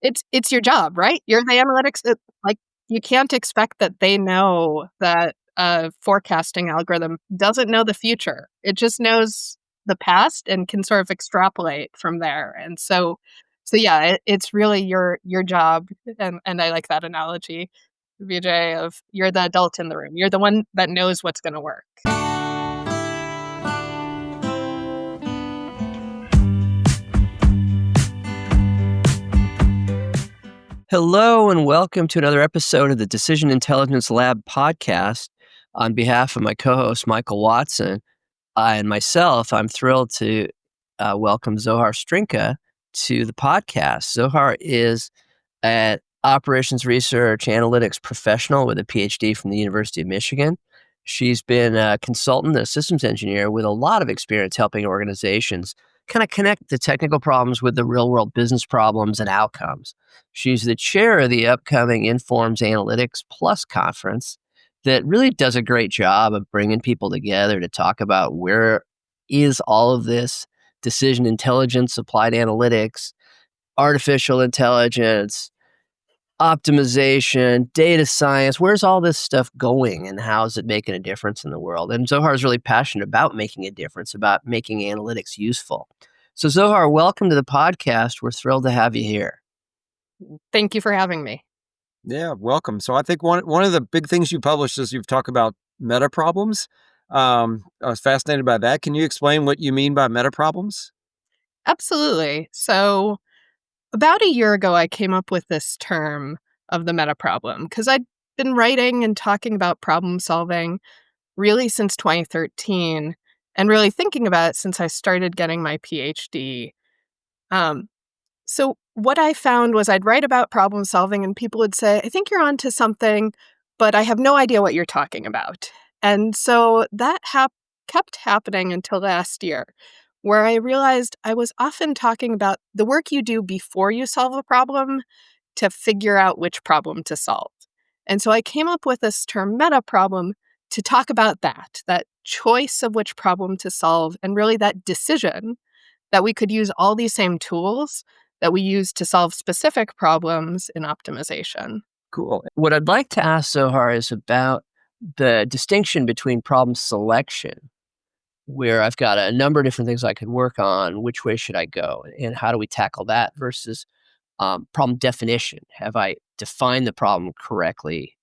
It's your job, right? You're the analytics, like, you can't expect that they know that a forecasting algorithm doesn't know the future. It just knows the past and can sort of extrapolate from there, and so yeah, it's really your job, and I like that analogy, VJ, of you're the adult in the room. You're the one that knows what's gonna work. Hello and welcome to another episode of the Decision Intelligence Lab podcast. On behalf of my co-host Michael Watson and myself, I'm thrilled to welcome Zohar Strinka to the podcast. Zohar is an operations research analytics professional with a PhD from the University of Michigan. She's been a consultant and a systems engineer with a lot of experience helping organizations kind of connect the technical problems with the real world business problems and outcomes. She's the chair of the upcoming Informs Analytics Plus conference that really does a great job of bringing people together to talk about where is all of this decision intelligence, applied analytics, artificial intelligence, optimization, data science. Where's all this stuff going and how is it making a difference in the world? And Zohar is really passionate about making a difference, about making analytics useful. So, Zohar, welcome to the podcast. We're thrilled to have you here. Thank you for having me. Yeah, welcome. So I think one of the big things you published is you've talked about meta problems. I was fascinated by that. Can you explain what you mean by meta problems? Absolutely. So about a year ago, I came up with this term of the meta problem because I'd been writing and talking about problem solving really since 2013 and really thinking about it since I started getting my PhD. Um, so, what I found was I'd write about problem solving, and people would say, I think you're onto something, but I have no idea what you're talking about. And so that kept happening until last year, where I realized I was often talking about the work you do before you solve a problem to figure out which problem to solve. And so I came up with this term meta problem to talk about that choice of which problem to solve, and really that decision that we could use all these same tools that we use to solve specific problems in optimization. Cool. What I'd like to ask Zohar is about the distinction between problem selection, where I've got a number of different things I could work on. Which way should I go? And how do we tackle that versus problem definition? Have I defined the problem correctly?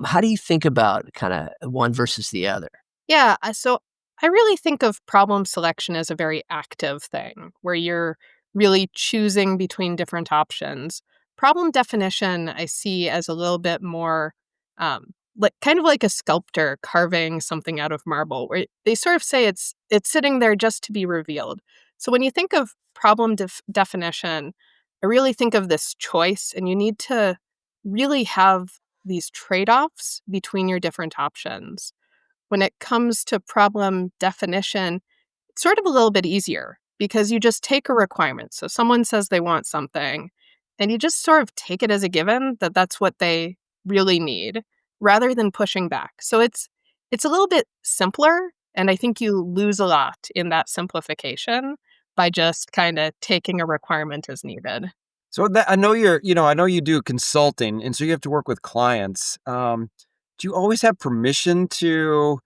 How do you think about kind of one versus the other? Yeah, so I really think of problem selection as a very active thing where you're really choosing between different options. Problem definition, I see as a little bit more like kind of like a sculptor carving something out of marble, where they sort of say it's sitting there just to be revealed. So when you think of problem definition, I really think of this choice, and you need to really have these trade offs between your different options. When it comes to problem definition, it's sort of a little bit easier because you just take a requirement. So someone says they want something, and you just sort of take it as a given that that's what they really need rather than pushing back. So it's a little bit simpler, and I think you lose a lot in that simplification by just kind of taking a requirement as needed. So I know I know you do consulting, and so you have to work with clients. Do you always have permission to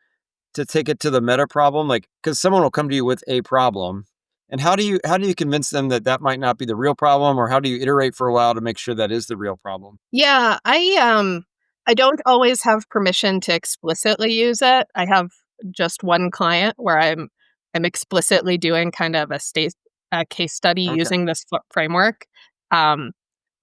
take it to the meta problem? Like, because someone will come to you with a problem, and how do you convince them that that might not be the real problem, or how do you iterate for a while to make sure that is the real problem? Yeah, I don't always have permission to explicitly use it. I have just one client where I'm explicitly doing kind of a case study Okay. using this framework. Um,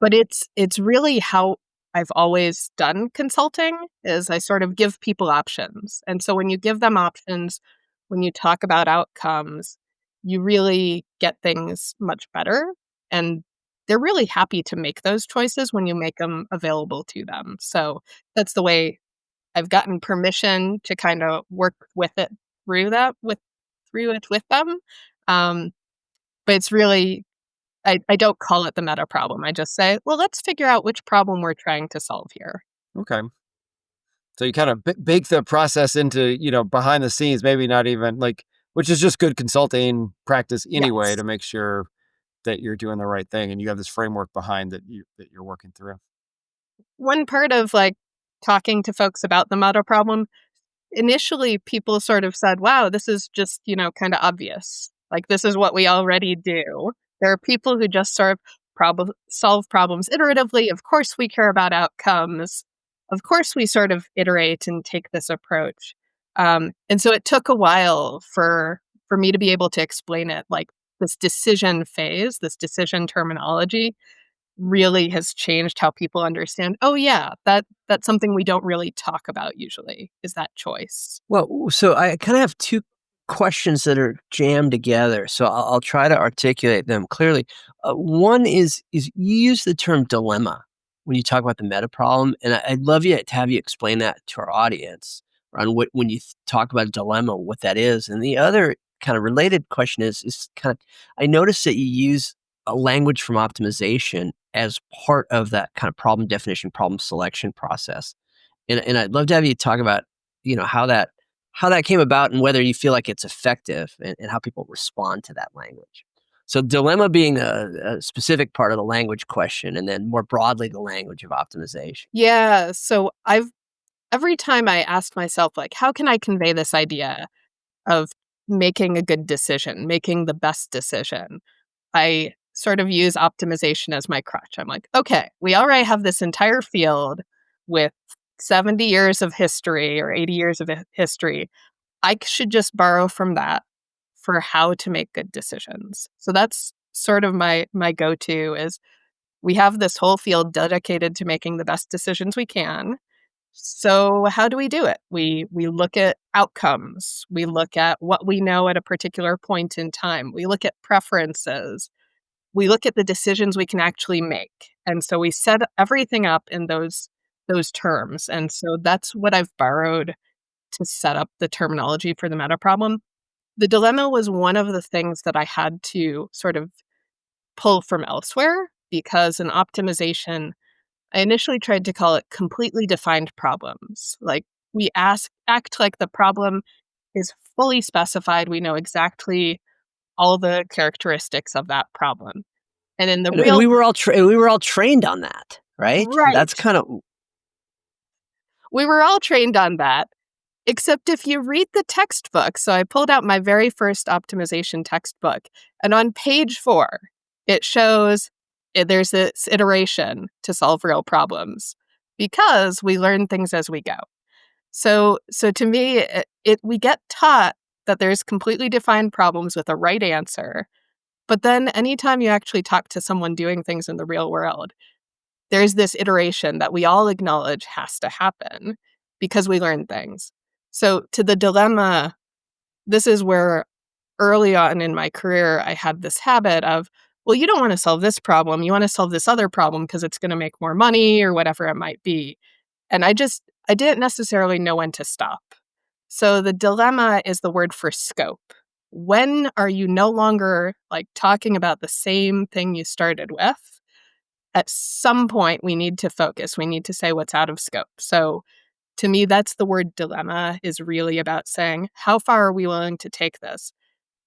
but it's really how I've always done consulting is I sort of give people options. And so when you give them options, when you talk about outcomes, you really get things much better. And they're really happy to make those choices when you make them available to them. So that's the way I've gotten permission to kind of work with it through it with them. Um, but it's really I don't call it the meta problem. I just say, well, let's figure out which problem we're trying to solve here. Okay. So you kind of bake the process into, behind the scenes, maybe not even like, which is just good consulting practice anyway Yes. to make sure. that you're doing the right thing and you have this framework behind that you're working through. One part of, like, talking to folks about the meta problem, initially, people sort of said, "Wow, this is just, kinda obvious. Like, this is what we already do." There are people who just sort of solve problems iteratively. Of course, we care about outcomes. Of course, we sort of iterate and take this approach. And so it took a while for me to be able to explain it, like, this decision phase, this decision terminology really has changed how people understand, "Oh, yeah, that's something we don't really talk about usually, is that choice." Well, so I kind of have two questions that are jammed together. So I'll try to articulate them clearly. One is you use the term dilemma when you talk about the meta problem, and I'd love you to have you explain that to our audience around what when you talk about a dilemma, what that is. And the other kind of related question is kind of I noticed that you use a language from optimization as part of that kind of problem definition, problem selection process. And I'd love to have you talk about, how that came about and whether you feel like it's effective and how people respond to that language. So dilemma being a specific part of the language question, and then more broadly the language of optimization. Yeah, so every time I ask myself, like, "How can I convey this idea of making a good decision, making the best decision?" I sort of use optimization as my crutch. I'm like, "Okay, we already have this entire field with 70 years of history or 80 years of history. I should just borrow from that for how to make good decisions." So that's sort of my go-to is we have this whole field dedicated to making the best decisions we can. So how do we do it? We look at outcomes. We look at what we know at a particular point in time. We look at preferences. We look at the decisions we can actually make. And so we set everything up in those terms. And so that's what I've borrowed to set up the terminology for the meta problem. The dilemma was one of the things that I had to sort of pull from elsewhere because in optimization, I initially tried to call it completely defined problems. Like we act like the problem is fully specified. We know exactly all the characteristics of that problem. And in the And real we were all trained on that, right? That's right, kind of we were all trained on that. Except if you read the textbook, so I pulled out my very first optimization textbook, and on page 4, it shows there's this iteration to solve real problems because we learn things as we go. So to me, we get taught that there's completely defined problems with a right answer, but then anytime you actually talk to someone doing things in the real world, there's this iteration that we all acknowledge has to happen because we learn things. So to the dilemma, this is where early on in my career, I had this habit of, well, you don't want to solve this problem. You want to solve this other problem because it's going to make more money or whatever it might be. And I didn't necessarily know when to stop. So the dilemma is the word for scope. When are you no longer like talking about the same thing you started with? At some point, we need to focus. We need to say what's out of scope. So to me, that's the word dilemma is really about saying, how far are we willing to take this?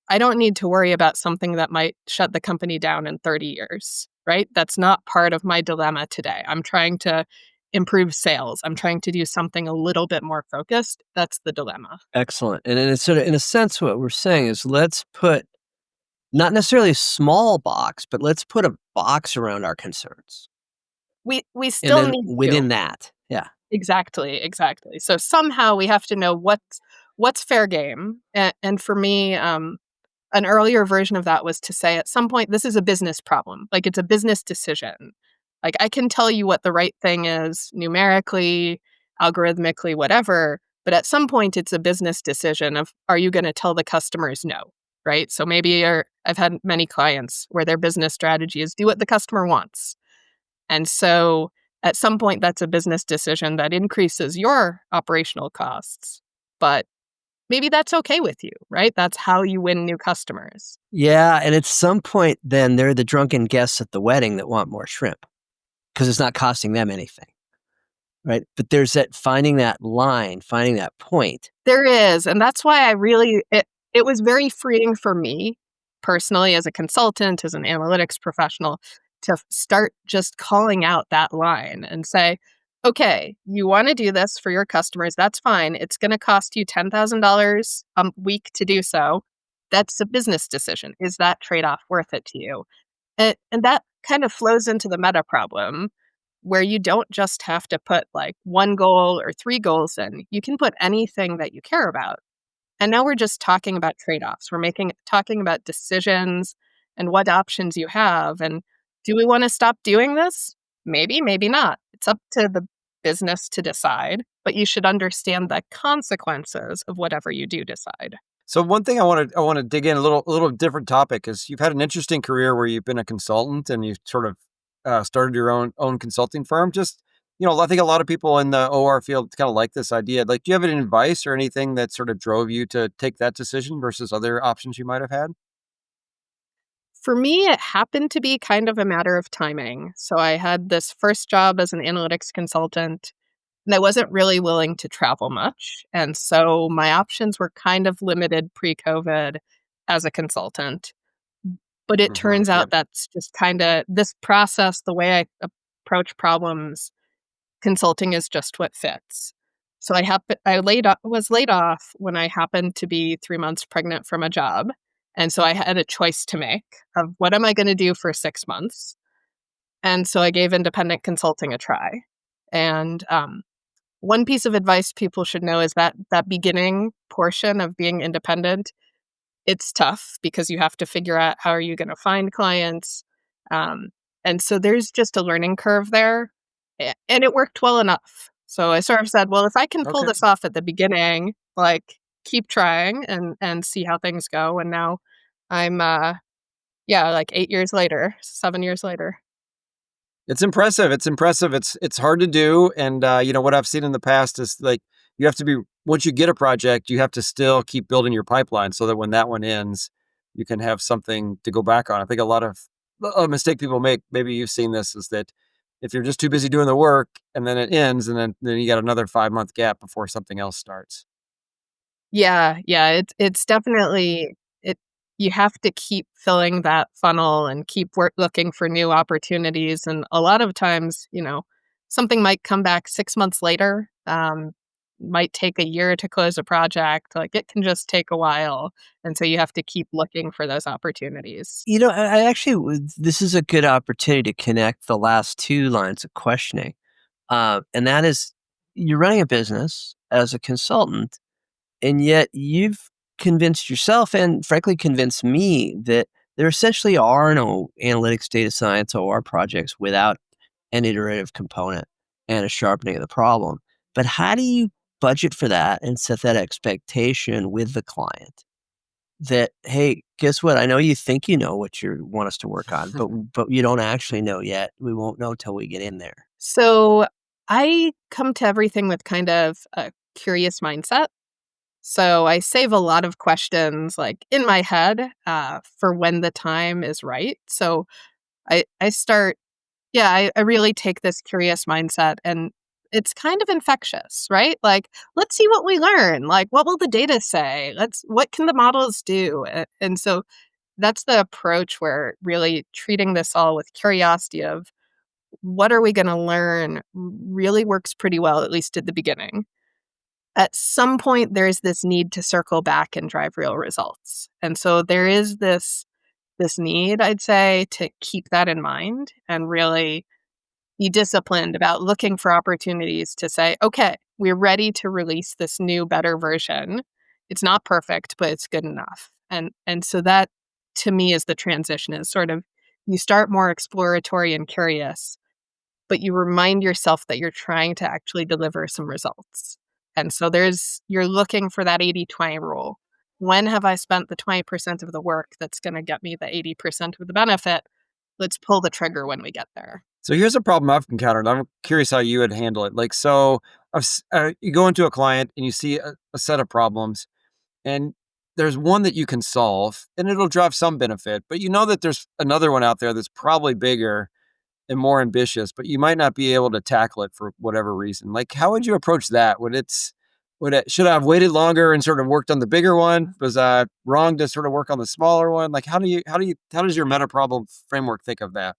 I don't need to worry about something that might shut the company down in 30 years, right? That's not part of my dilemma today. I'm trying to improve sales. I'm trying to do something a little bit more focused. That's the dilemma. excellent. And it's sort of in a sense what we're saying is let's put not necessarily a small box, but let's put a box around our concerns. We And still then need to. within that, yeah. Exactly, exactly. So somehow we have to know what's fair game. And for me, an earlier version of that was to say at some point, this is a business problem. Like it's a business decision. Like I can tell you what the right thing is numerically, algorithmically, whatever. But at some point, it's a business decision of are you going to tell the customers no? Right. So I've had many clients where their business strategy is do what the customer wants. And so at some point, that's a business decision that increases your operational costs. But maybe that's okay with you, right? That's how you win new customers. Yeah, and at some point, then they're the drunken guests at the wedding that want more shrimp because it's not costing them anything, right? But there's that finding that line, finding that point. There is, and that's why it was very freeing for me personally as a consultant, as an analytics professional, to start just calling out that line and say, okay, you want to do this for your customers. That's fine. It's going to cost you $10,000 a week to do so. That's a business decision. Is that trade off worth it to you? And that kind of flows into the meta problem where you don't just have to put like one goal or three goals in. You can put anything that you care about. And now we're just talking about trade-offs. We're talking about decisions and what options you have. And do we want to stop doing this? Maybe, maybe not. It's up to the business to decide, but you should understand the consequences of whatever you do decide. So one thing I want to dig in a little different topic is you've had an interesting career where you've been a consultant and you've sort of started your own consulting firm. Just I think a lot of people in the OR field kind of like this idea. Like, do you have any advice or anything that sort of drove you to take that decision versus other options you might have had? For me, it happened to be kind of a matter of timing. So I had this first job as an analytics consultant, and I wasn't really willing to travel much. And so my options were kind of limited pre COVID as a consultant. But it turns Yep. out that's just kind of this process, the way I approach problems, consulting is just what fits. So was laid off when I happened to be 3 months pregnant from a job. And so I had a choice to make of what am I going to do for 6 months? And so I gave independent consulting a try. And one piece of advice people should know is that beginning portion of being independent, it's tough because you have to figure out how are you gonna find clients, um, and so there's just a learning curve there, and it worked well enough. So I sort of said, "Well, if I can pull Okay. this off at the beginning, like, keep trying and see how things go," and now I'm, yeah, like 8 years later, 7 years later. It's impressive. It's impressive. It's hard to do, and what I've seen in the past is like you have to be once you get a project, you have to still keep building your pipeline so that when that one ends, you can have something to go back on. I think a lot of a mistake people make, maybe you've seen this, is that if you're just too busy doing the work and then it ends, and then you got another 5 month gap before something else starts. Yeah, yeah, it's definitely it you have to keep filling that funnel and keep looking for new opportunities, and a lot of times, something might come back 6 months later, might take a year to close a project, like, it can just take a while, and so you have to keep looking for those opportunities. I actually this is a good opportunity to connect the last two lines of questioning, and that is you're running a business as a consultant, and yet you've convinced yourself and frankly convinced me that there essentially are no analytics, data science, or projects without an iterative component and a sharpening of the problem. But how do you budget for that and set that expectation with the client? That, "Hey, guess what? I know you think you know what you want us to work on, but you don't actually know yet. We won't know till we get in there." So, I come to everything with kind of a curious mindset. So I save a lot of questions, like, in my head, for when the time is right. So I start yeah, I really take this curious mindset, and it's kind of infectious, right? Like, let's see what we learn. Like, what will the data say? What can the models do? And so that's the approach where really treating this all with curiosity of what are we gonna learn really works pretty well, at least at the beginning. At some point, there's this need to circle back and drive real results. And so there is this need, I'd say, to keep that in mind and really be disciplined about looking for opportunities to say, "Okay, we're ready to release this new, better version. It's not perfect, but it's good enough." And so that, to me, is the transition, is sort of you start more exploratory and curious, but you remind yourself that you're trying to actually deliver some results. And so you're looking for that 80/20 rule. When have I spent the 20% of the work that's going to get me the 80% of the benefit? Let's pull the trigger when we get there. So here's a problem I've encountered. I'm curious how you would handle it. Like, so you go into a client and you see a set of problems, and there's one that you can solve, and it'll drive some benefit, but you know that there's another one out there that's probably bigger and more ambitious, but you might not be able to tackle it for whatever reason. Like, how would you approach that when it's should I have waited longer and sort of worked on the bigger one? Was I wrong to sort of work on the smaller one? Like, how does your meta problem framework think of that?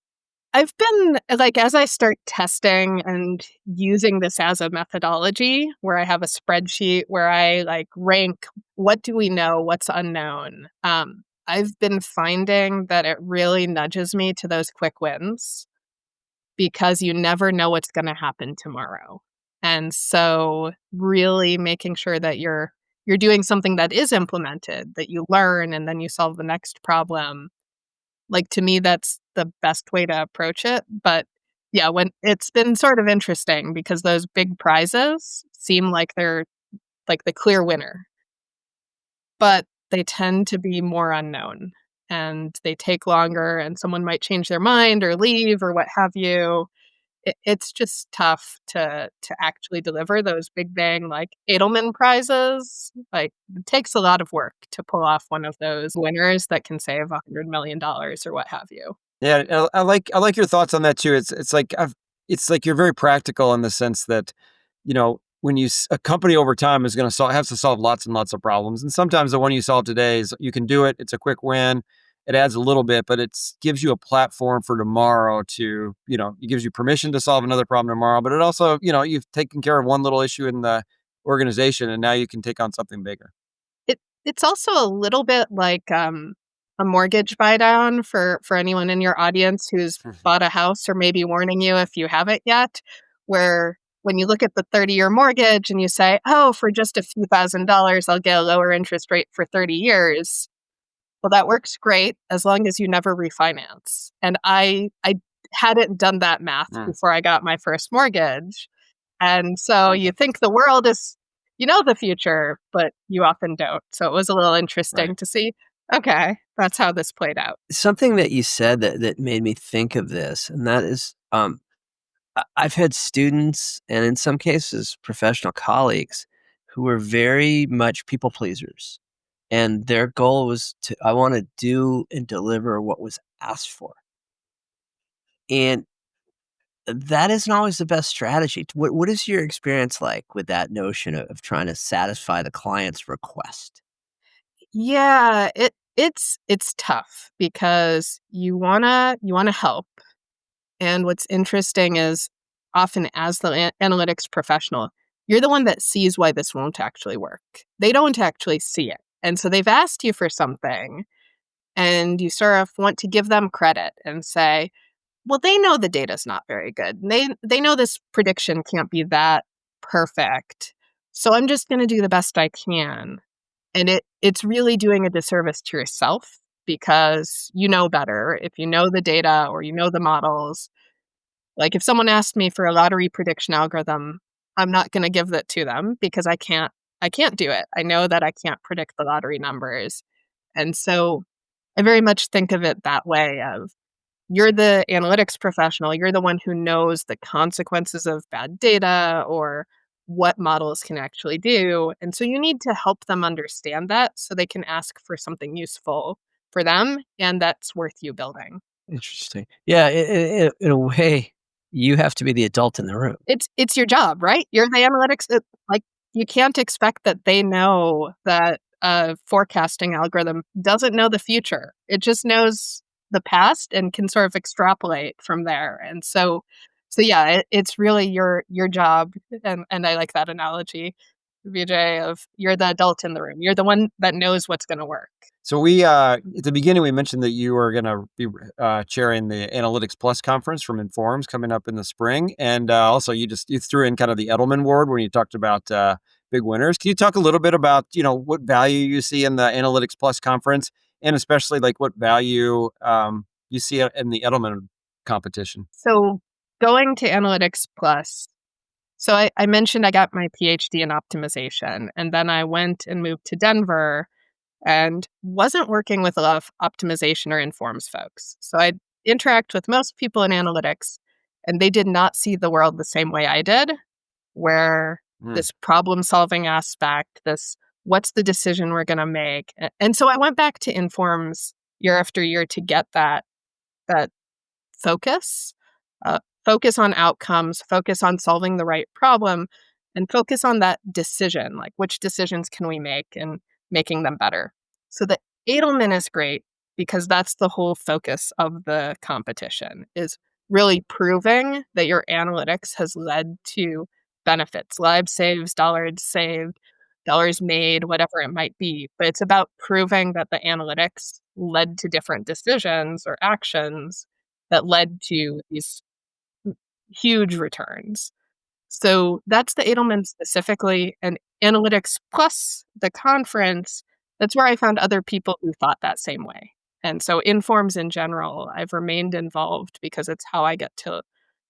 I've been like, as I start testing and using this as a methodology where I have a spreadsheet where I like rank what do we know, what's unknown. I've been finding that it really nudges me to those quick wins because you never know what's going to happen tomorrow. And so really making sure that you're doing something that is implemented, that you learn and then you solve the next problem. Like, to me, that's the best way to approach it, but, yeah, when it's been sort of interesting because those big prizes seem like they're, like, the clear winner, but they tend to be more unknown, and they take longer, and someone might change their mind or leave or what have you. It's just tough to actually deliver those big bang, like, Edelman prizes. Like, it takes a lot of work to pull off one of those winners that can save $100,000,000 or what have you. Yeah, I like your thoughts on that too. It's like you're very practical in the sense that, when a company over time is going to have to solve lots and lots of problems, and sometimes the one you solve today is you can do it. It's a quick win. It adds a little bit, but it gives you a platform for tomorrow to, it gives you permission to solve another problem tomorrow. But it also, you've taken care of one little issue in the organization, and now you can take on something bigger. It's also a little bit like, a mortgage buy down for anyone in your audience who's bought a house or maybe warning you if you haven't yet, where when you look at the 30-year mortgage and you say, "Oh, for just a few $1,000s, I'll get a lower interest rate for 30 years." Well, that works great as long as you never refinance. And I hadn't done that math Mm, before I got my first mortgage. And so you think the world is the future, but you often don't. So it was a little right. interesting to see, okay, that's how this played out. Something that you said that made me think of this, and that is, I've had students, and in some cases, professional colleagues, who were very much people pleasers, and their goal was I wanna do and deliver what was asked for, and that isn't always the best strategy. What is your experience like with that notion of trying to satisfy the client's request? Yeah, it's tough because you wanna help. And what's interesting is often as the analytics professional, you're the one that sees why this won't actually work. They don't actually see it. And so they've asked you for something and you sort of want to give them credit and say, well, they know the data's not very good. They know this prediction can't be that perfect. So I'm just going to do the best I can. And it's really doing a disservice to yourself because you know better if you know the data or you know the models. Like, if someone asked me for a lottery prediction algorithm, I'm not gonna give that to them because I can't do it. I know that I can't predict the lottery numbers. And so, I very much think of it that way of, you're the analytics professional, you're the one who knows the consequences of bad data or what models can actually do, and so you need to help them understand that so they can ask for something useful for them and that's worth you building. Interesting. Yeah, in a way, you have to be the adult in the room. It's your job, right? You're the analytics like, you can't expect that they know that a forecasting algorithm doesn't know the future. It just knows the past and can sort of extrapolate from there, and so yeah, it's really your job, and I like that analogy, VJ, of you're the adult in the room. You're the one that knows what's gonna work. So at the beginning, we mentioned that you were going to be chairing the Analytics Plus conference from Informs coming up in the spring, and also you threw in kind of the Edelman Award when you talked about big winners. Can you talk a little bit about what value you see in the Analytics Plus conference, and especially like what value you see in the Edelman competition? So, going to Analytics Plus, so I mentioned I got my PhD in optimization, and then I went and moved to Denver and wasn't working with a lot of optimization or informs folks. So I interact with most people in analytics, and they did not see the world the same way I did, where Mm, this problem solving aspect, this what's the decision we're going to make. And so I went back to informs year after year to get that focus, focus on outcomes, focus on solving the right problem. and focus on that decision, like which decisions can we make and making them better. So the Edelman is great because that's the whole focus of the competition is really proving that your analytics has led to benefits, lives saved, dollars made, whatever it might be. But it's about proving that the analytics led to different decisions or actions that led to these huge returns. So that's the Edelman specifically, and Analytics Plus, the conference, that's where I found other people who thought that same way. And so in forms in general, I've remained involved because it's how I get to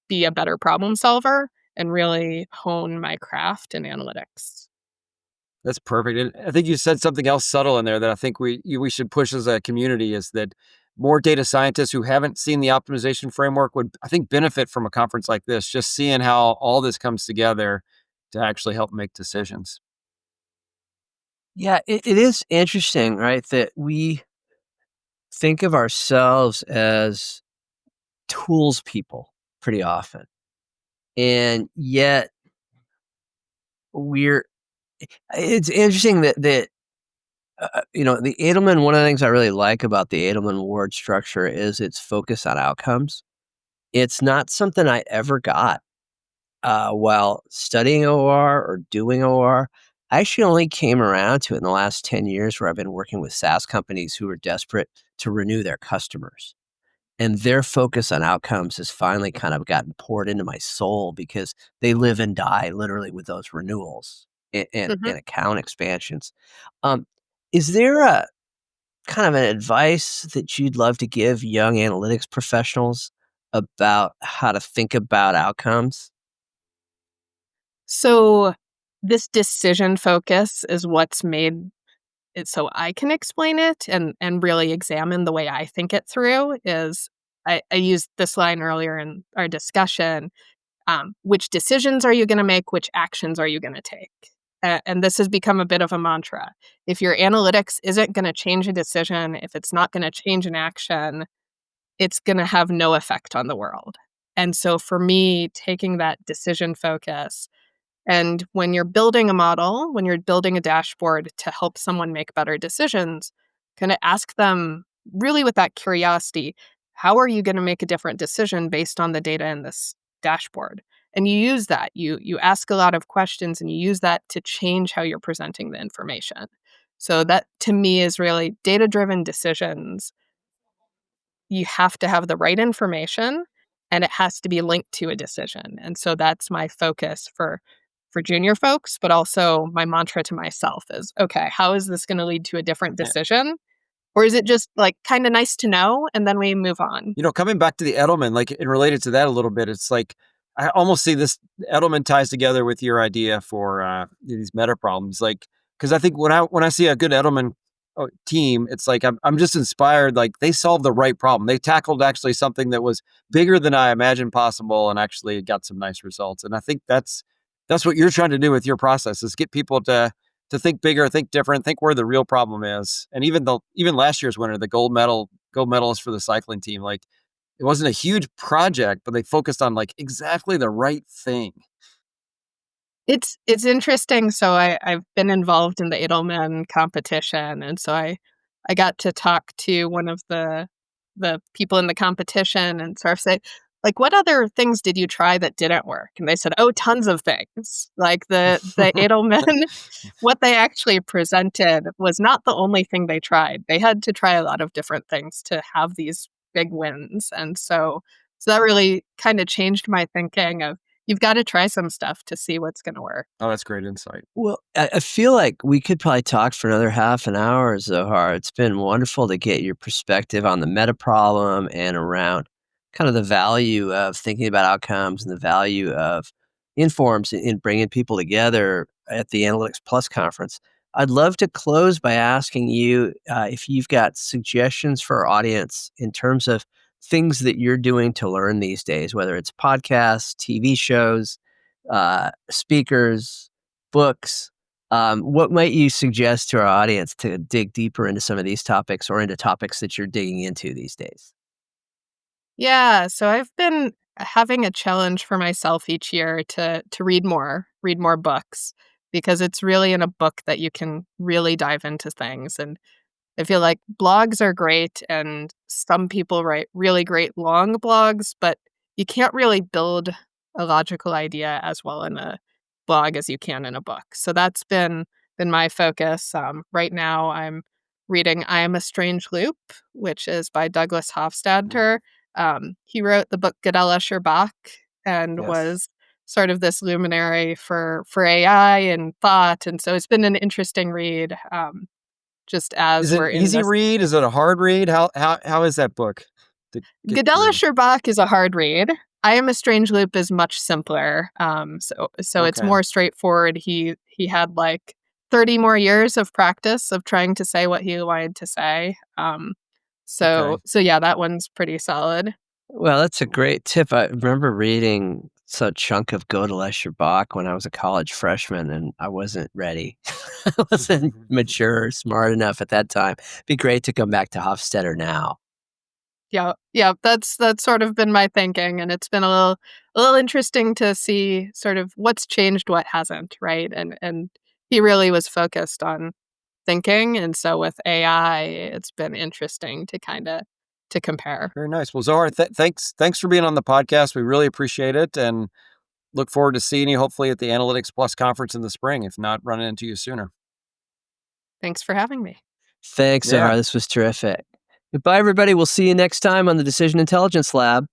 be a better problem solver and really hone my craft in analytics. That's perfect, and I think you said something else subtle in there that I think we should push as a community is that more data scientists who haven't seen the optimization framework would, I think, benefit from a conference like this, just seeing how all this comes together to actually help make decisions. Yeah, it is interesting, right, that we think of ourselves as tools people pretty often. And yet we're it's interesting that the Edelman, one of the things I really like about the Edelman award structure is its focus on outcomes. It's not something I ever got while studying OR or doing OR. I actually only came around to it in the last 10 years where I've been working with SaaS companies who are desperate to renew their customers. And their focus on outcomes has finally kind of gotten poured into my soul because they live and die literally with those renewals and Mhm. account expansions. Um, is there a kind of an advice that you'd love to give young analytics professionals about how to think about outcomes? So this decision focus is what's made it so I can explain it and really examine the way I think it through is I used this line earlier in our discussion. Which decisions are you going to make? Which actions are you going to take? And this has become a bit of a mantra. If your analytics isn't going to change a decision, if it's not going to change an action, it's going to have no effect on the world. And so for me, taking that decision focus and when you're building a model, when you're building a dashboard to help someone make better decisions, kind of ask them really with that curiosity, how are you going to make a different decision based on the data in this dashboard? And you use that. You ask a lot of questions and you use that to change how you're presenting the information. So that to me is really data-driven decisions. You have to have the right information and it has to be linked to a decision. And so that's my focus for junior folks, but also my mantra to myself is, okay, how is this going to lead to a different decision? Or is it just like kind of nice to know and then we move on? Coming back to the Edelman, like, and related to that a little bit, it's like I almost see this Edelman ties together with your idea for these meta problems. Like, because I think when I see a good Edelman team, it's like I'm just inspired. Like they solved the right problem. They tackled actually something that was bigger than I imagined possible, and actually got some nice results. And I think that's what you're trying to do with your process is get people to think bigger, think different, think where the real problem is. And even last year's winner, the gold medalist for the cycling team, like it wasn't a huge project, but they focused on like exactly the right thing. It's interesting. So I've been involved in the Edelman competition, and so I got to talk to one of the people in the competition and sort of say, like, what other things did you try that didn't work? And they said, oh, tons of things. Like the Edelman, what they actually presented was not the only thing they tried. They had to try a lot of different things to have these big wins, and so that really kind of changed my thinking of you've gotta try some stuff to see what's gonna work. Oh, that's great insight. Well, I feel like we could probably talk for another half an hour, Zohar. It's been wonderful to get your perspective on the meta problem and around kind of the value of thinking about outcomes and the value of informs in bringing people together at the Analytics Plus conference. I'd love to close by asking you if you've got suggestions for our audience in terms of things that you're doing to learn these days, whether it's podcasts, TV shows, speakers, books. What might you suggest to our audience to dig deeper into some of these topics or into topics that you're digging into these days? Yeah, so I've been having a challenge for myself each year to read more, read more books because it's really in a book that you can really dive into things. And I feel like blogs are great, and some people write really great long blogs, but you can't really build a logical idea as well in a blog as you can in a book. So that's been my focus. Right now, I'm reading "I Am a Strange Loop," which is by Douglas Mm. Hofstadter. He wrote the book Gadel Escher Bach and Yes. was sort of this luminary for AI and thought, and so it's been an interesting read. Just Is as it we're an in easy this read? Is it a hard read? How is that book to get Gadella through? Sherbak is a hard read. I Am a Strange Loop is much simpler. So it's Okay. more straightforward. He had like 30 more years of practice of trying to say what he wanted to say. Okay. So yeah, that one's pretty solid. Well, that's a great tip. I remember reading a chunk of Gödel Bach when I was a college freshman, and I wasn't ready. I wasn't mature or smart enough at that time. Be great to come back to Hofstadter now. Yeah, yeah, that's sort of been my thinking, and it's been a little interesting to see sort of what's changed, what hasn't, right? And he really was focused on thinking, and so with AI, it's been interesting to kinda to compare. Very nice. Well, Zohar, thanks for being on the podcast. We really appreciate it, and look forward to seeing you hopefully at the Analytics Plus conference in the spring, if not running into you sooner. Thanks for having me. Thanks, Yeah. Zohar. This was terrific. Goodbye, everybody. We'll see you next time on the Decision Intelligence Lab.